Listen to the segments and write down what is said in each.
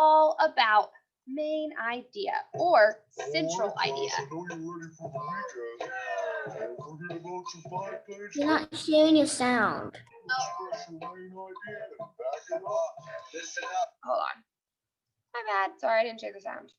all about main idea or central idea. You're not hearing your sound. Hold on. My bad. Sorry, I didn't check the sound.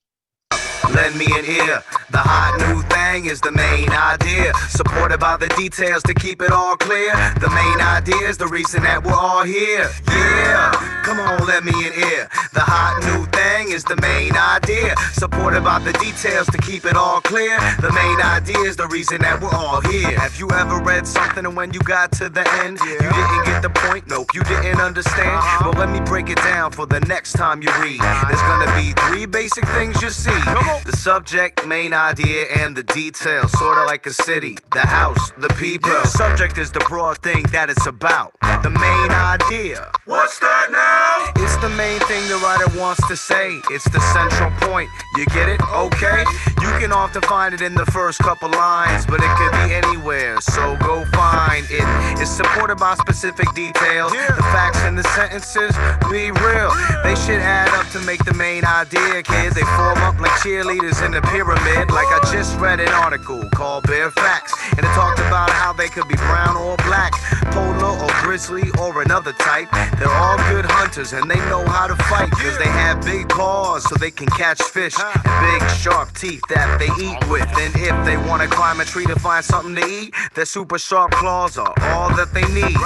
Lend me an ear. The hot new thing is the main idea, supported by the details to keep it all clear. The main idea is the reason that we're all here. Yeah, come on, lend me an ear. The hot new thing is the main idea, supported by the details to keep it all clear. The main idea is the reason that we're all here. Have you ever read something and when you got to the end, you didn't get the point? Nope, you didn't understand. Well, let me break it down for the next time you read. There's gonna be 3 basic things you see: the subject, main idea, and the details. Sorta like a city, the house, the people. The subject is the broad thing that it's about. The main idea, what's that now? It's the main thing the writer wants to say. It's the central point. You get it? Okay. You can often find it in the first couple lines, but it could be anywhere, so go find it. It's supported by specific details. The facts in the sentences, be real. They should add up to make the main idea, kids. They form up like cheerleaders in a pyramid. Like I just read an article called Bare Facts, and it talked about how they could be brown or black, polar or grizzly or another type. They're all good hunters and they know how to fight, cause they have big paws so they can catch fish, and big sharp teeth that they eat with. And if they want to climb a tree to find something to eat, their super sharp claws are all that they need.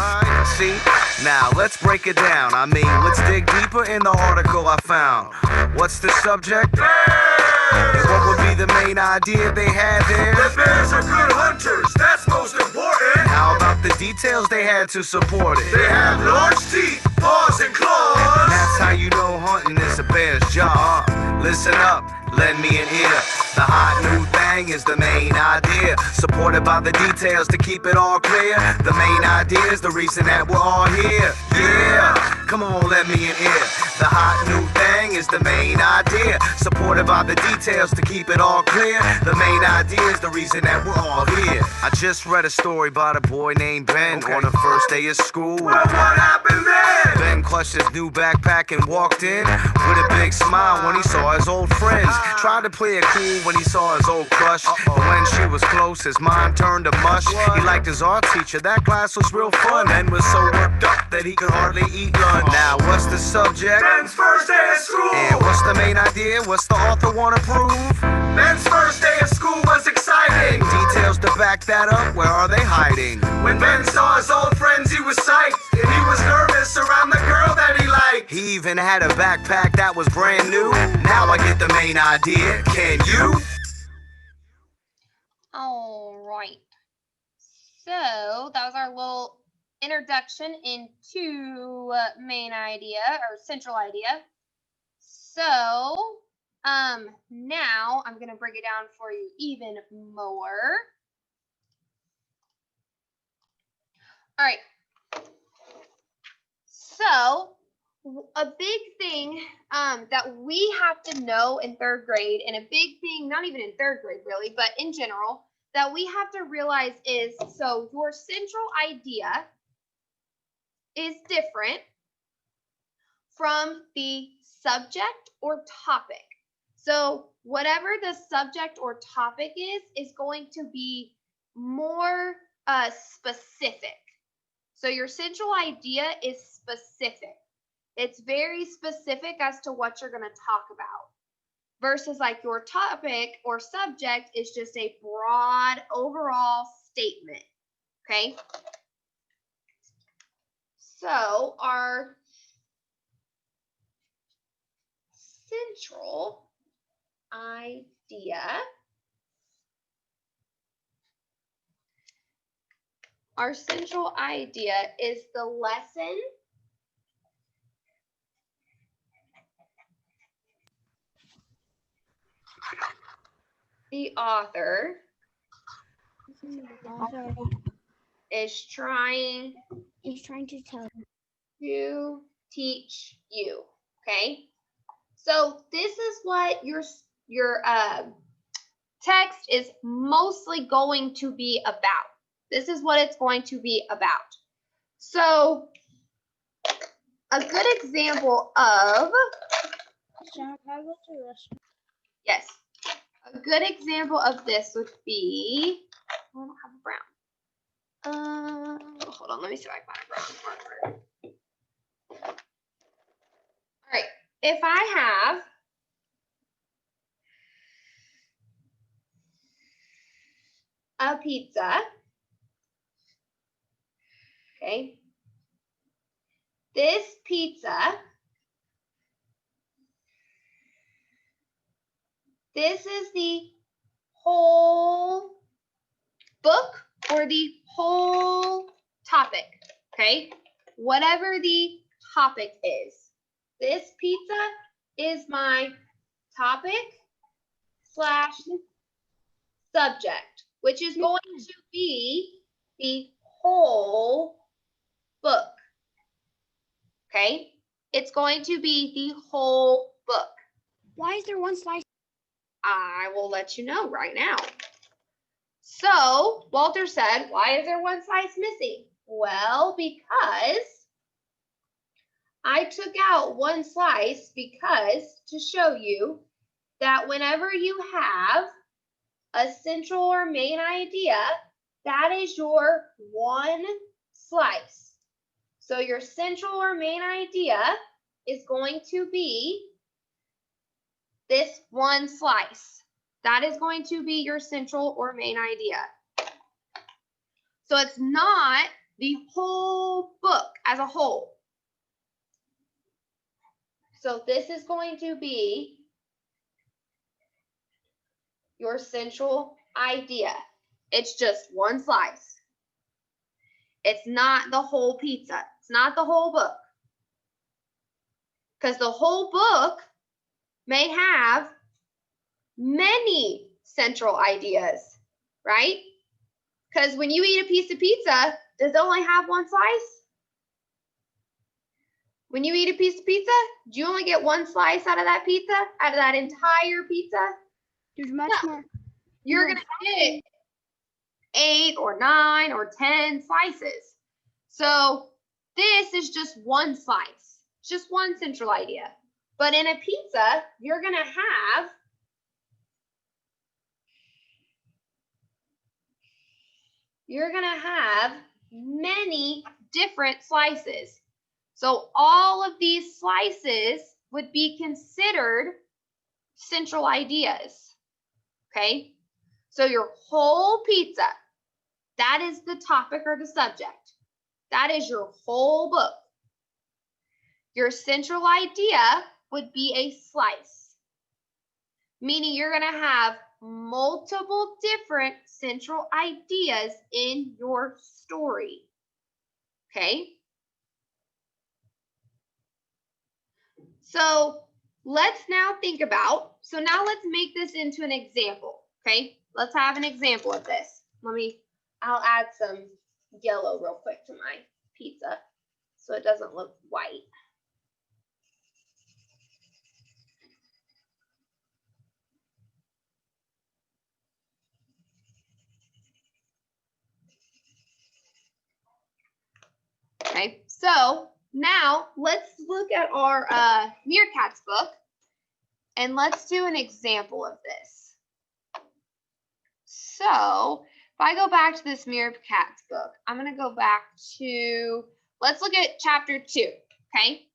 See? Now let's break it down. I mean, let's dig deeper in the article I found. What's the subject? And what would be the main idea they had there? The bears are good hunters, that's most important. How about the details they had to support it? They have large teeth, paws, and claws. That's how you know hunting is a bear's job. Listen up, lend me an ear. The hot new thing is the main idea, supported by the details to keep it all clear. The main idea is the reason that we're all here. Yeah, come on, lend me an ear. The hot new thing is the main idea, supported by the details to keep it all clear. The main idea is the reason that we're all here. I just read a story about a boy named Ben on the first day of school. Well, what happened then? Ben clutched his new backpack and walked in with a big smile when he saw his old friends. Tried to play it cool when he saw his old crush, but when she was close, his mind turned to mush. He liked his art teacher, that class was real fun. Ben was so worked up that he could hardly eat lunch. Now, what's the subject? Ben's first day of school. And what's the main idea? What's the author want to prove? Ben's first day of school was exciting. Details to back that up, where are they hiding? When Ben saw his old friends, he was psyched, and he was nervous around the girl that he liked. He even had a backpack that was brand new. Now I get the main idea. Can you? All right. So that was our little introduction into main idea or central idea. So now I'm going to break it down for you even more. All right. So a big thing that we have to know in 3rd grade, and a big thing, not even in 3rd grade really, but in general, that we have to realize is, so your central idea is different from the subject or topic. So whatever the subject or topic is going to be more specific. So your central idea is specific. It's very specific as to what you're going to talk about. Versus like your topic or subject is just a broad overall statement. Okay? So our central idea, is the lesson the author is trying to tell. to teach you. Okay, so this is what your text is mostly going to be about. This is what it's going to be about. So a good example of Yes. A good example of this would be, I don't have a brown. Hold on, let me see if I can find a brown marker. All right, if I have a pizza, okay, this pizza, this is the whole book or the whole topic, okay? Whatever the topic is. This pizza is my topic / subject, which is going to be the whole book, okay? It's going to be the whole book. Why is there one slice? I will let you know right now. So Walter said, why is there one slice missing? Well, because I took out one slice because to show you that whenever you have a central or main idea, that is your one slice. So your central or main idea is going to be this one slice. That is going to be your central or main idea. So it's not the whole book as a whole. So this is going to be your central idea. It's just one slice. It's not the whole pizza. It's not the whole book. Because the whole book may have many central ideas, right? Because when you eat a piece of pizza, does it only have one slice? When you eat a piece of pizza, do you only get one slice out of that pizza, out of that entire pizza? There's much more. You're going to get 8 or 9 or 10 slices. So this is just one slice, just one central idea. But in a pizza, you're going to have many different slices. So all of these slices would be considered central ideas. Okay? So your whole pizza, that is the topic or the subject. That is your whole book. Your central idea would be a slice, meaning you're going to have multiple different central ideas in your story. Okay? So let's now think about, so now let's make this into an example. Okay? Let's have an example of this. I'll add some yellow real quick to my pizza so it doesn't look white. Okay, so now let's look at our Meerkats book and let's do an example of this. So if I go back to this Meerkats book, I'm going to go back to, let's look at chapter 2, okay?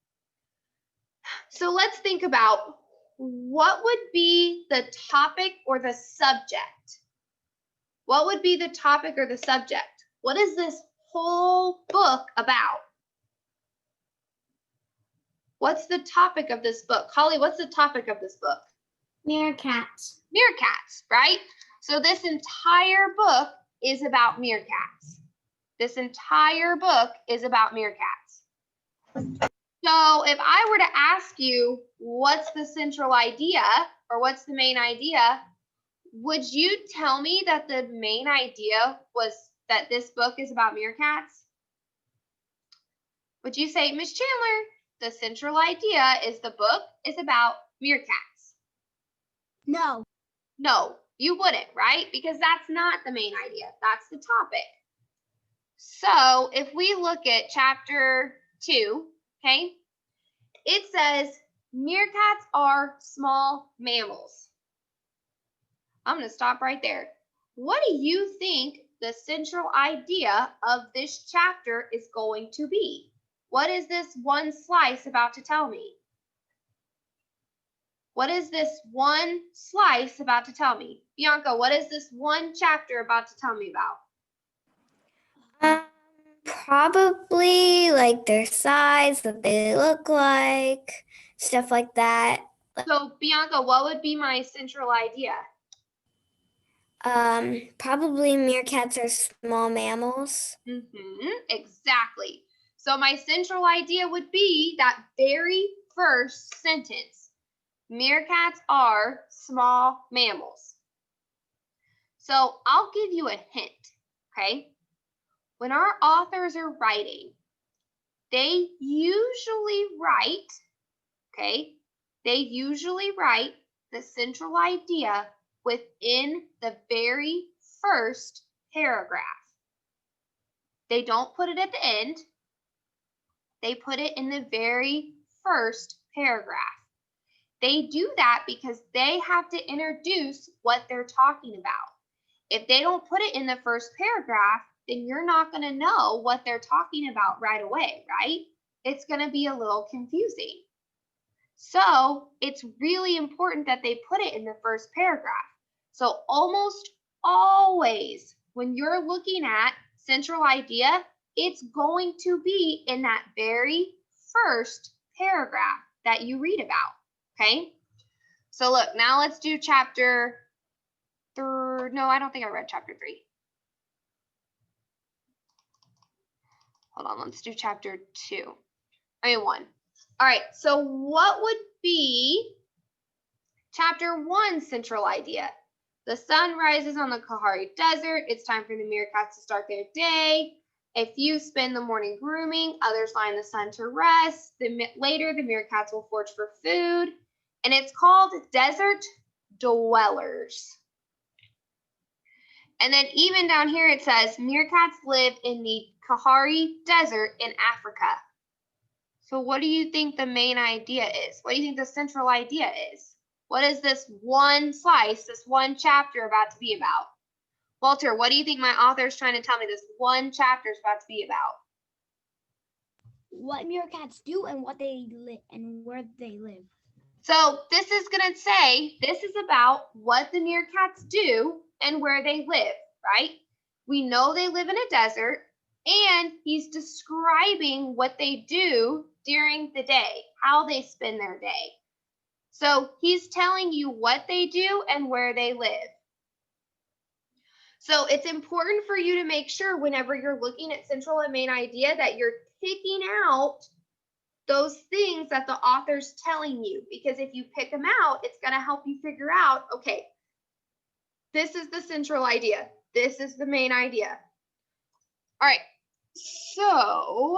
So let's think about what would be the topic or the subject? What would be the topic or the subject? What is this whole book about? What's the topic of this book? Holly, what's the topic of this book? Meerkats. Meerkats, right? So this entire book is about meerkats. This entire book is about meerkats. So if I were to ask you, what's the central idea or what's the main idea, would you tell me that the main idea was that this book is about meerkats? Would you say, Miss Chandler, the central idea is the book is about meerkats? No. No, you wouldn't, right? Because that's not the main idea. That's the topic. So if we look at chapter 2, okay, it says Meerkats are small mammals. I'm going to stop right there. What do you think the central idea of this chapter is going to be? What is this one slice about to tell me? What is this one slice about to tell me? Bianca, what is this one chapter about to tell me about? Probably like their size, what they look like, stuff like that. So, Bianca, what would be my central idea? Probably meerkats are small mammals. Exactly. So my central idea would be that very first sentence. Meerkats are small mammals. So I'll give you a hint, okay? When our authors are writing, they usually write, okay? They usually write the central idea within the very first paragraph. They don't put it at the end. They put it in the very first paragraph. They do that because they have to introduce what they're talking about. If they don't put it in the first paragraph, then you're not going to know what they're talking about right away, right? It's going to be a little confusing. So it's really important that they put it in the first paragraph. So almost always when you're looking at central idea, it's going to be in that very first paragraph that you read about, okay? So look, now let's do chapter 3. No, I don't think I read chapter 3. Hold on, let's do chapter 2. 1. All right, so what would be chapter 1 central idea? The sun rises on the Kalahari Desert. It's time for the meerkats to start their day. A few spend the morning grooming, others lie in the sun to rest. Later, the meerkats will forage for food, and it's called Desert Dwellers. And then even down here it says meerkats live in the Kalahari Desert in Africa. So what do you think the main idea is? What do you think the central idea is? What is this one slice, this one chapter about to be about? Walter, what do you think my author is trying to tell me this one chapter is about to be about? What meerkats do and what they live and where they live. So this is going to say, this is about what the meerkats do and where they live, right? We know they live in a desert, and he's describing what they do during the day, how they spend their day. So he's telling you what they do and where they live. So it's important for you to make sure whenever you're looking at central and main idea that you're picking out those things that the author's telling you, because if you pick them out, it's going to help you figure out, okay, this is the central idea. This is the main idea. All right, so